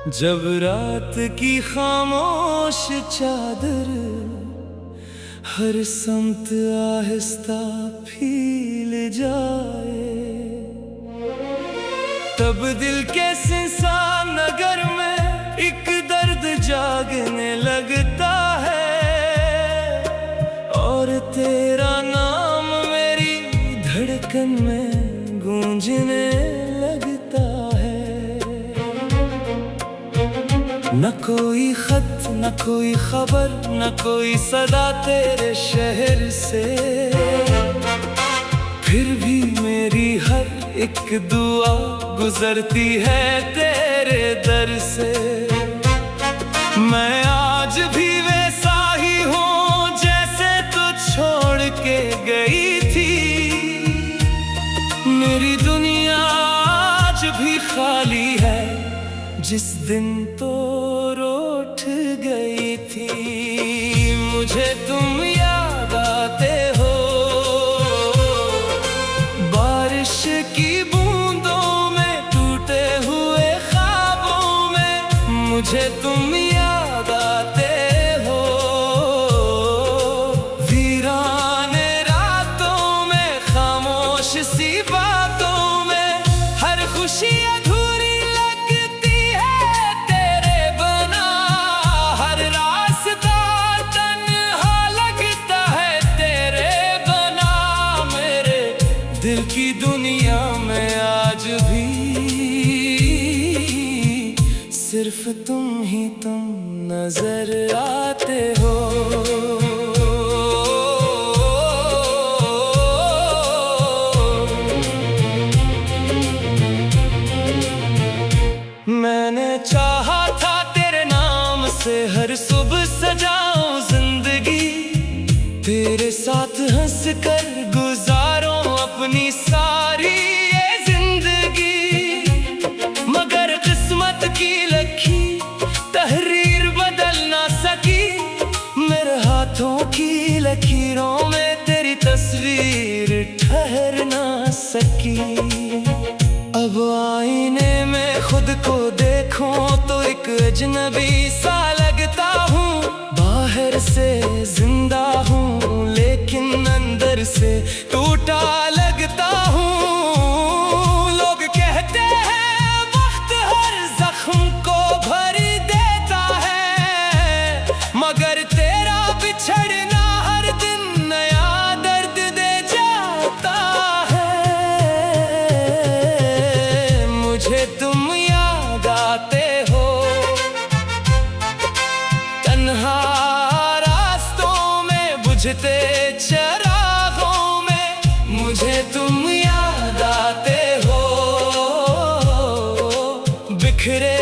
जब रात की खामोश चादर हर समत आहिस्ता फील जाए, तब दिल के सुनसान नगर में एक दर्द जागने लगता है और तेरा नाम मेरी धड़कन में गूंजने लगता है। न कोई खत, न कोई खबर, न कोई सदा तेरे शहर से, फिर भी मेरी हर एक दुआ गुजरती है तेरे दर से। मैं आज भी वैसा ही हूँ जैसे तू छोड़ के गई थी। मेरी दुनिया आज भी खाली है जिस दिन तो रूठ गई थी। मुझे तुम याद आते हो बारिश की बूंदों में, टूटे हुए ख्वाबों में। मुझे तुम याद आते हो वीराने रातों में, खामोश सी बातों में। हर खुशी अधूरी लगती है तेरे बिना, हर रास्ता तन्हा लगता है तेरे बिना। मेरे दिल की दुनिया में आज भी सिर्फ तुम ही तुम नजर आते हो। मैंने चाहा था तेरे नाम से हर सुबह सजाऊं जिंदगी, तेरे साथ हंस कर गुजारूं अपनी सारी ये जिंदगी। मगर किस्मत की लखी तहरीर बदल ना सकी, मेरे हाथों की लकीरों में तेरी तस्वीर ठहर ना सकी। अब आईने में खुद को देखूं तो एक अजनबी सा लगता हूँ। बाहर से जिंदा हूँ लेकिन अंदर से टूटा लगता हूँ। लोग कहते हैं वक्त हर जख्म को भर देता है, मगर तेरा बिछड़ना हर दिन नया दर्द दे जाता है। मुझे तुम याद आते हो तन्हा रास्तों में, बुझते चरागों में। मुझे तुम याद आते हो बिखरे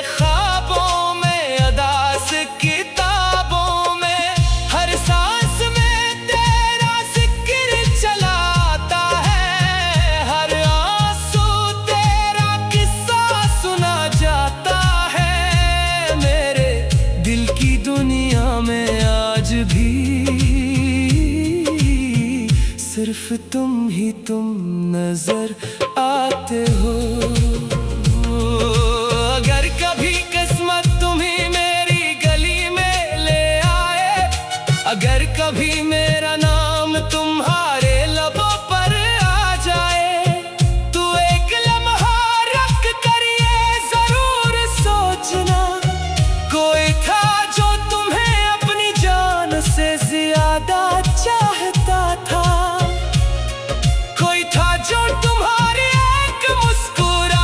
ख्वाबों में, अदास किताबों में। हर सांस में तेरा जिक्र चलाता है, हर आंसू तेरा किस्सा सुना जाता है। मेरे दिल की दुनिया में आज भी सिर्फ तुम ही तुम नजर आते हो। अगर कभी किस्मत तुम्ही मेरी गली में ले आए, अगर कभी मेरा नाम तुम्हारे लबों पर आ जाए, तो एक लम्हा रख कर ये जरूर सोचना, कोई था जो तुम्हें अपनी जान से ज्यादा चाहता था। कोई था जो तुम्हारी एक मुस्कुराहट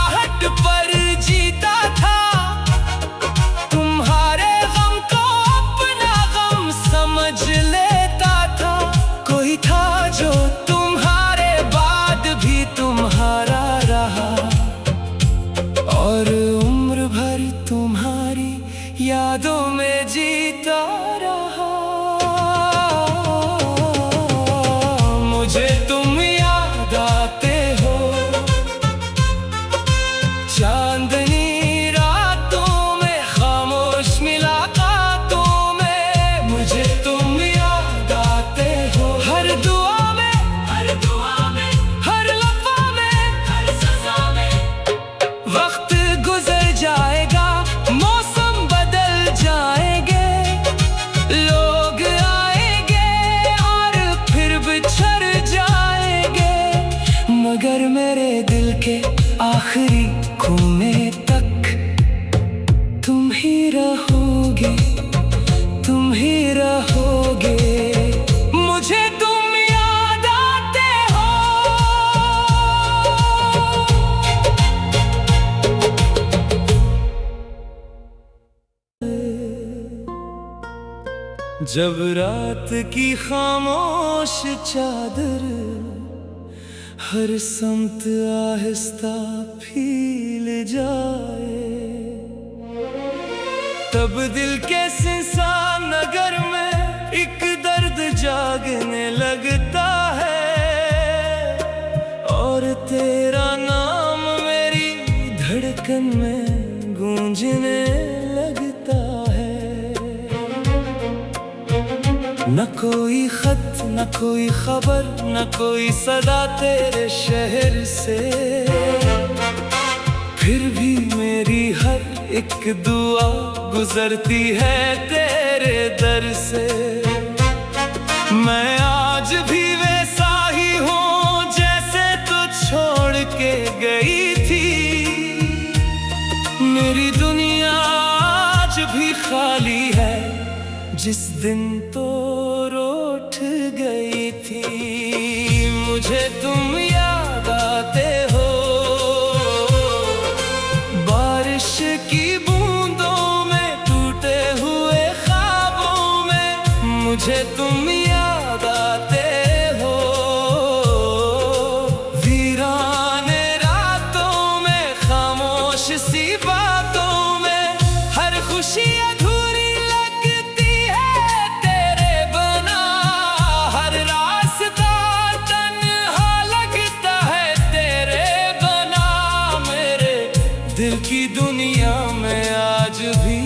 आखिरी खूने तक तुम ही रहोगे, तुम ही रहोगे। मुझे तुम याद आते हो। जब रात की खामोश चादर हर समत आहिस्ता फील जाए, तब दिल के सुनसान नगर में एक दर्द जागने लगता है, और तेरा नाम मेरी धड़कन में गूंजने लगता है। न कोई खत, न कोई खबर, न कोई सदा तेरे शहर से, फिर भी मेरी हर एक दुआ गुजरती है तेरे दर से। मैं आज भी वैसा ही हूँ जैसे तू छोड़ के गई थी। मेरी दुनिया आज भी खाली है जिस दिन तो रूठ गई थी। मुझे तुम याद आते हो, बारिश की बूंदों में, टूटे हुए ख्वाबों में। मुझे तुम याद आते हो, वीराने रातों में, खामोश सी बातों में। हर खुशी अधूरी लगती है तेरे बिना, हर रास्ता तन्हा लगता है तेरे बिना। मेरे दिल की दुनिया में आज भी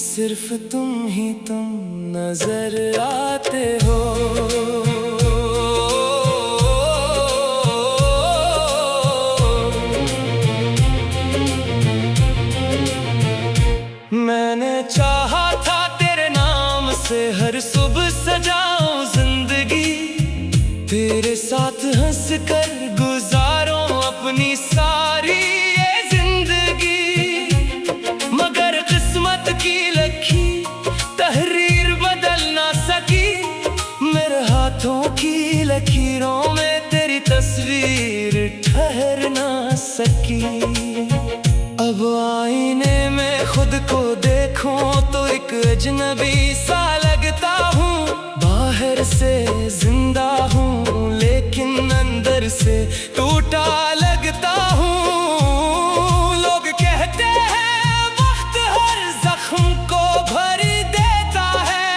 सिर्फ तुम ही तुम नजर आते हो। मैंने चाहा था तेरे नाम से हर सुबह सजाऊं जिंदगी, तेरे साथ हंस कर गुजारूं अपनी सारी ये जिंदगी। मगर किस्मत की लखी तहरीर बदल ना सकी, मेरे हाथों की लकीरों में तेरी तस्वीर ठहर ना सकी। अब आईने में खुद को देखूं तो एक अजनबी सा लगता हूँ। बाहर से जिंदा हूँ लेकिन अंदर से टूटा लगता हूँ। लोग कहते हैं वक्त हर जख्म को भर देता है,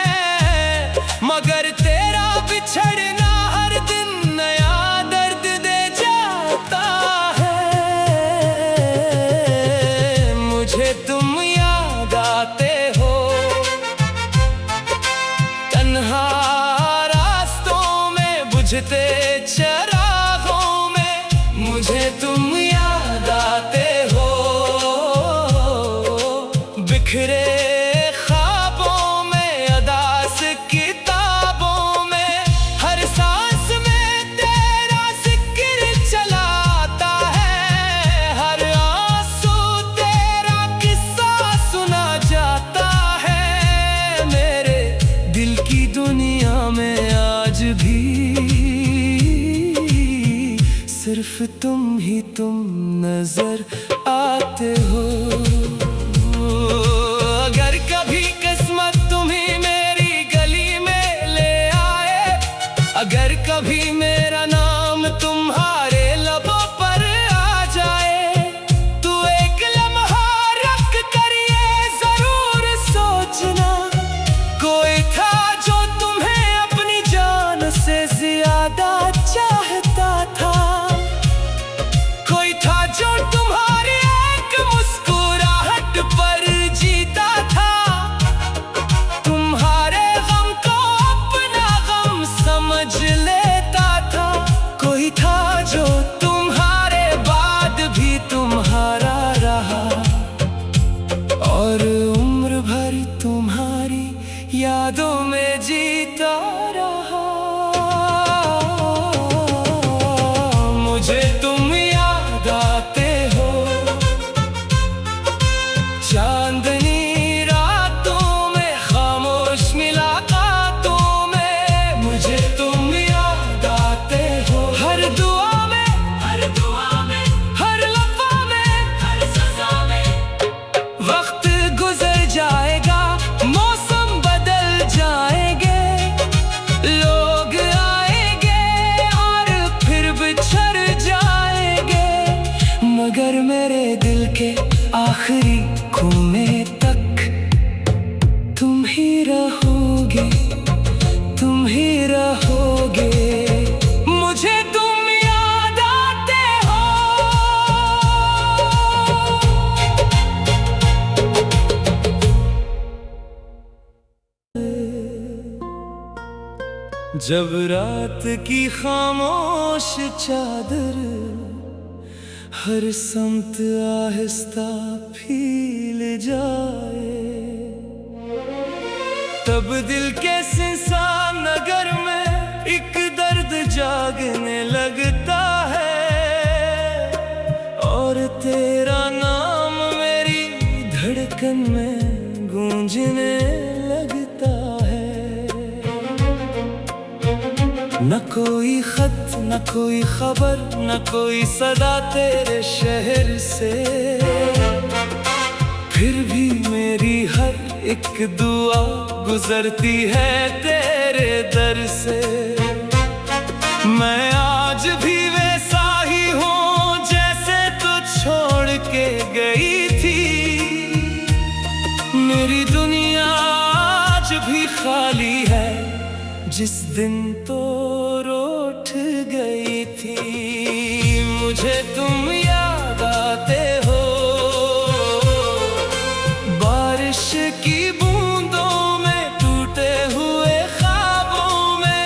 मगर तेरा बिछड़ना हर दिन नया दर्द दे जाता है। मुझे तुम याद आते हो, तन्हा रास्तों में, बुझते चरागों में। मुझे तुम याद आते हो, बिखरे ख्वाबों में, अदास किताबों में। हर सांस में तेरा जिक्र चलाता है, हर आंसू तेरा किस्सा सुना जाता है। मेरे दिल की दुनिया में आज भी सिर्फ तुम ही तुम नजर आते हो। अगर कभी किस्मत तुम्हें मेरी गली में ले आए, अगर कभी मेरा नाम तुम्हारे लबों पर आ जाए, तो एक लम्हा रख कर ये जरूर सोचना, कोई था जो तुम्हें अपनी जान से ज्यादा चाहता था। कोई था जो तुम्हारी एक मुस्कुराहट मुझे तुम याद आते हो। चांदनी रातों में, खामोश मुलाकातों में, मुझे तुम याद आते हो। हर दुआ में, हर लम्हा में, हर सज़ा में। वक्त गुजर जाएगा, मौसम बदल जाएंगे, लोग आएंगे और फिर बिछड़ जाएंगे, मगर मेरे दिल के आखिरी कोने तक तुम ही रहोगे, तुम ही रहोगे। मुझे तुम याद आते हो। जब रात की खामोश चादर हर समत आहिस्ता फील जाए, तब दिल के सुनसान नगर में एक दर्द जागने लगता है, और तेरा नाम मेरी धड़कन में गूंजने लगता है। न कोई खत, न कोई खबर, न कोई सदा तेरे शहर से, फिर भी मेरी हर एक दुआ गुजरती है तेरे दर से। मैं आज भी वैसा ही हूँ जैसे तू छोड़ के गई थी। मेरी दुनिया आज भी खाली है जिस दिन तो रूठ गई थी। मुझे तुम याद आते हो। बारिश की बूंदों में, टूटे हुए ख्वाबों में,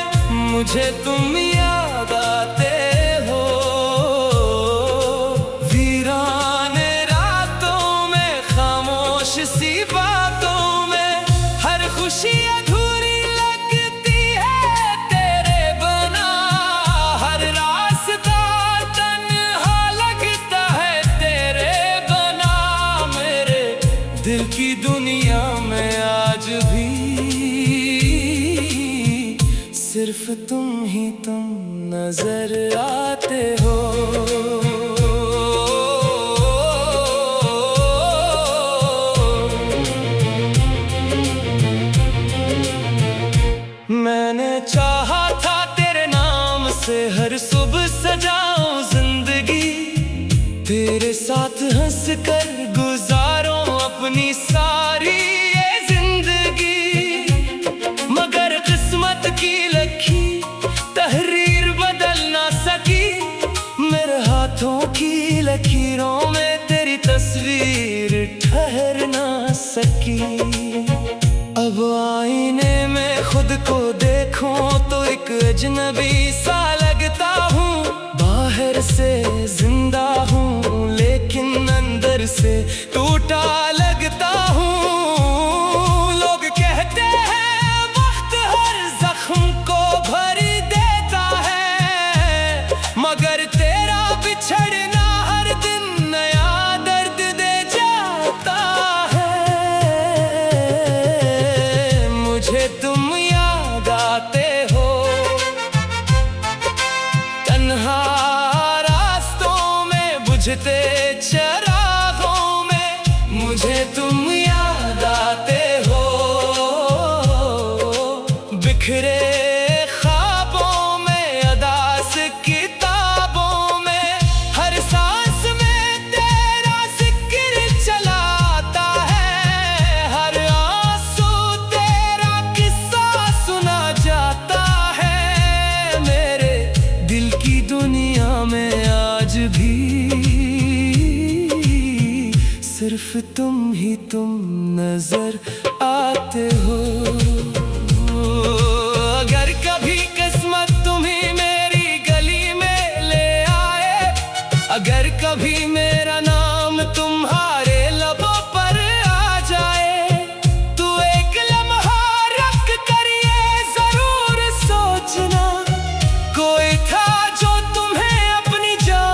मुझे तुम याद आते हो। वीराने रातों में, खामोश सी बातों में, हर खुशी अधूरी लगती है तेरे बिना। हर रास्ता तन्हा लगता है तेरे बिना। मेरे दिल की दुनिया में आज भी सिर्फ तुम ही तुम नजर आते हो। मैंने चाहा था तेरे नाम से हर सुबह सजाऊं जिंदगी, तेरे साथ हंस कर गुजारूं अपनी सारी ये जिंदगी। मगर किस्मत की लिखी तहरीर बदल ना सकी, मेरे हाथों की लकीरों में तेरी तस्वीर ठहर ना सकी। अब आईने में खुद को देखूं तो एक अजनबी सा लगता हूँ। बाहर से जिंदा हूँ लेकिन अंदर से टूटा लगता हूँ। लोग कहते हैं वक्त हर जख्म को भर देता है, मगर तेरा बिछड़ना हर दिन नया दर्द दे जाता है। मुझे तुम याद आते हो। तन्हा रास्तों में, बुझते चरागों में, मुझे तुम याद आते हो। बिखरे ख्वाबों में, अदास किताबों में, हर सांस में तेरा जिक्र चलाता है। हर आंसू तेरा किस्सा सुना जाता है। मेरे दिल की दुनिया में आज भी सिर्फ तुम ही तुम नजर आते हो। अगर कभी किस्मत तुम्हें मेरी गली में ले आए, अगर कभी मेरा नाम तुम्हारे लबों पर आ जाए, तो एक लम्हा रख कर ये जरूर सोचना, कोई था जो तुम्हें अपनी जान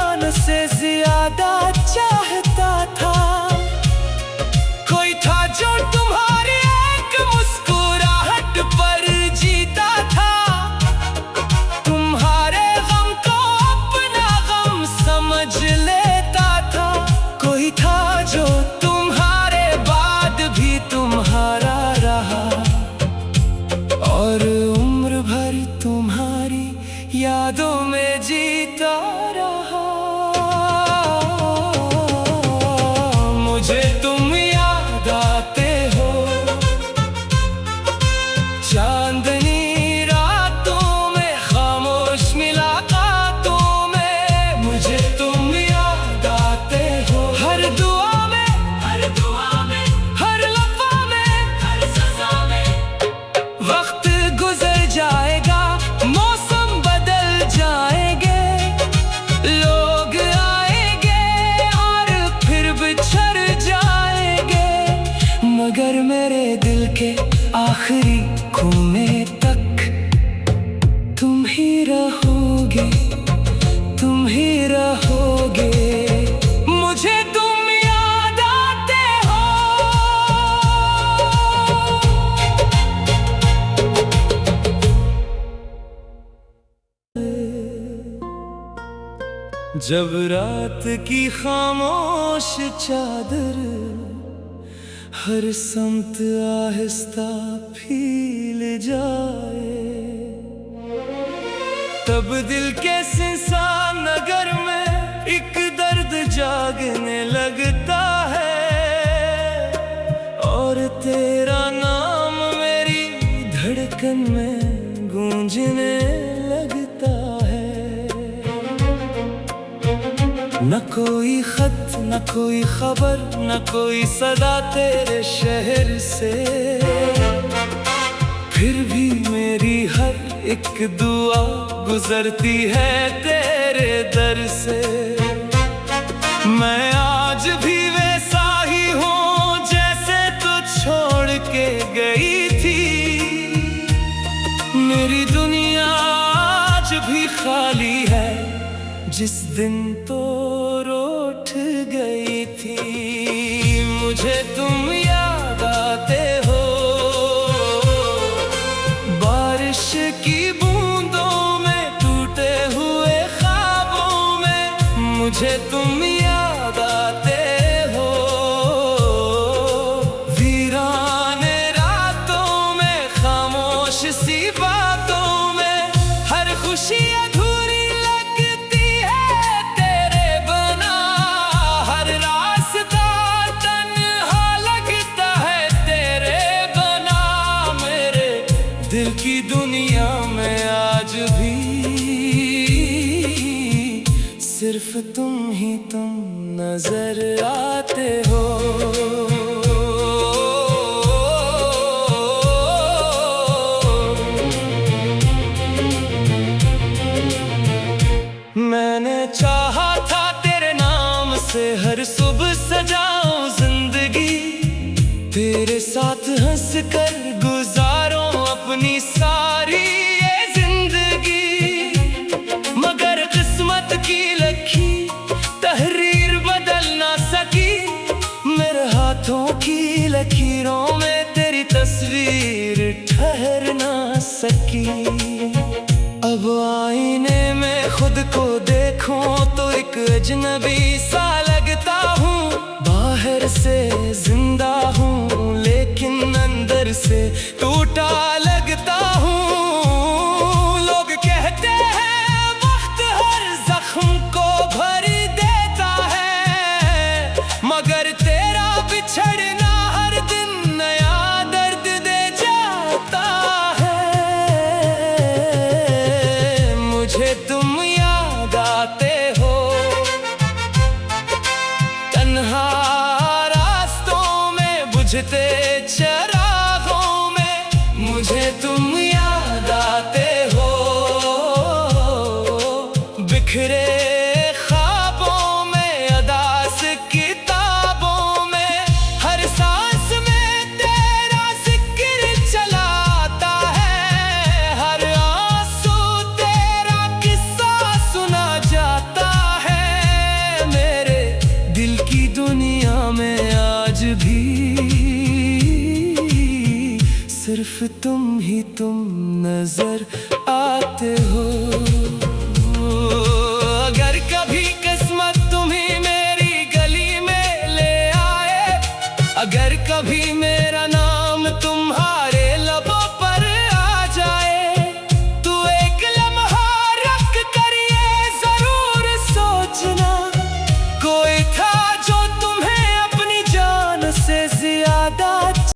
जब रात की खामोश चादर हर समत आहिस्ता फील जाए, तब दिल के सुनसान नगर में एक दर्द जागने लगता है, और तेरा नाम मेरी धड़कन में गूंजने लगता है। न कोई खत, न कोई खबर, न कोई सदा तेरे शहर से, फिर भी मेरी हर एक दुआ गुजरती है तेरे दर से। मैं आज भी वैसा ही हूँ जैसे तू छोड़ के गई थी, मेरी दुनिया आज भी खाली है जिस दिन तो रूठ गई थी। मुझे तुम याद आते हो बारिश की बूंदों में, टूटे हुए ख्वाबों में। मुझे तुम याद आते हो वीराने रातों में, खामोश सी बातों में। हर खुशी अधूरी लगती है तेरे बिना, हर रास्ता तन्हा लगता है तेरे बिना। मेरे दिल की दुनिया में आज भी सिर्फ तुम ही तुम नजर आते हो। मैंने चाहा था तेरे नाम से हर सुबह सजाऊं जिंदगी, तेरे साथ हंस कर गुजारूं अपनी सारी ये जिंदगी। मगर किस्मत की लिखी तहरीर बदल ना सकी, मेरे हाथों की लकीरों में तेरी तस्वीर ठहर ना सकी। अब आईने में खुद को देखूं तो एक अजनबी सा लगता हूँ, बाहर से जिंदा हूँ लेकिन अंदर से टूटा लगता हूँ। लोग कहते हैं वक्त हर जख्म को भर देता है, मगर तेरा बिछड़ना हर दिन नया दर्द दे जाता है। मुझे तुम याद आते हो तन्हा रास्तों में, बुझते चरागों में। मुझे तुम याद आते हो बिखरे ख्वाबों में, अदास किताबों में। हर सांस में तेरा जिक्र चलाता है, हर आंसू तेरा किस्सा सुना जाता है। मेरे दिल की दुनिया में आज भी सिर्फ तुम ही तुम नजर आते हो।